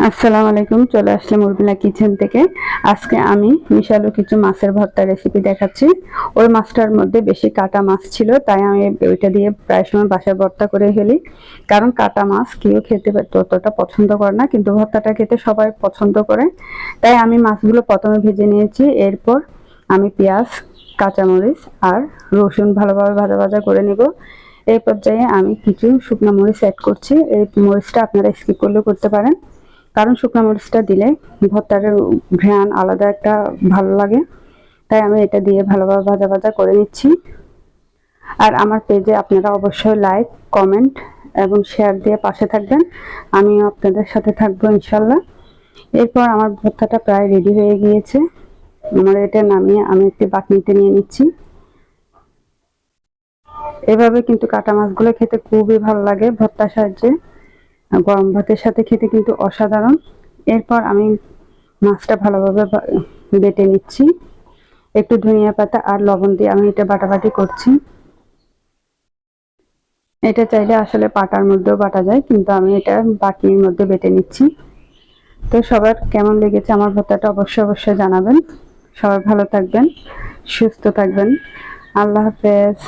আসসালামু আলাইকুম, চলে আসলাম উর্মিলা কিচেন থেকে। আজকে আমি মিশালো কিছু মাছের ভর্তা রেসিপি দেখাচ্ছি। ওই মাছটার মধ্যে বেশি কাটা মাছ ছিল, তাই আমি ওইটা দিয়ে প্রায় সময় বাসায় ভর্তা করে ফেলি। কারণ কাটা মাছ কেউ খেতে ততটা পছন্দ করে না, কিন্তু ভর্তাটা খেতে সবাই পছন্দ করে। তাই আমি মাছগুলো প্রথমে ভেজে নিয়েছি। এরপর আমি পেঁয়াজ, কাঁচামরিচ আর রসুন ভালোভাবে ভাজা ভাজা করে নেব। এই পর্যায়ে আমি কিছু শুকনো মরিচ অ্যাড করছি। এই মরিচটা আপনারা স্কিপ করলেও করতে পারেন, কারণ শুকনো মরিচটা দিলে ভর্তার ঘ্রাণ আলাদা একটা ভালো লাগে। তাই আমি এটা দিয়ে ভালোভাবে ভাজা ভাজা করে নিচ্ছি। আর আমার পেজে আপনারা অবশ্যই লাইক, কমেন্ট এবং শেয়ার দিয়ে পাশে থাকবেন। আমিও আপনাদের সাথে থাকবো ইনশাল্লাহ। এরপর আমার ভর্তাটা প্রায় রেডি হয়ে গিয়েছে। আমার এটা নামিয়ে আমি একটি বাটনিতে নিয়ে নিচ্ছি। এভাবে কিন্তু কাটা মাছগুলো খেতে খুবই ভালো লাগে ভর্তার সাহায্যে। গরম ভাতের সাথে খেতে কিন্তু অসাধারণ। এরপর আমি মাছটা ভালোভাবে বেটে নিচ্ছি। একটু ধনিয়া পাতা আর লবণ দিয়ে আমি এটা বাটাবাটি করছি। এটা চাইলে আসলে পাটার মধ্যেও বাটা যায়, কিন্তু আমি এটা বাটির মধ্যে বেটে নিচ্ছি। তো সবার কেমন লেগেছে আমার ভর্তাটা অবশ্যই অবশ্যই জানাবেন। সবাই ভালো থাকবেন, সুস্থ থাকবেন। আল্লাহ হাফেজ।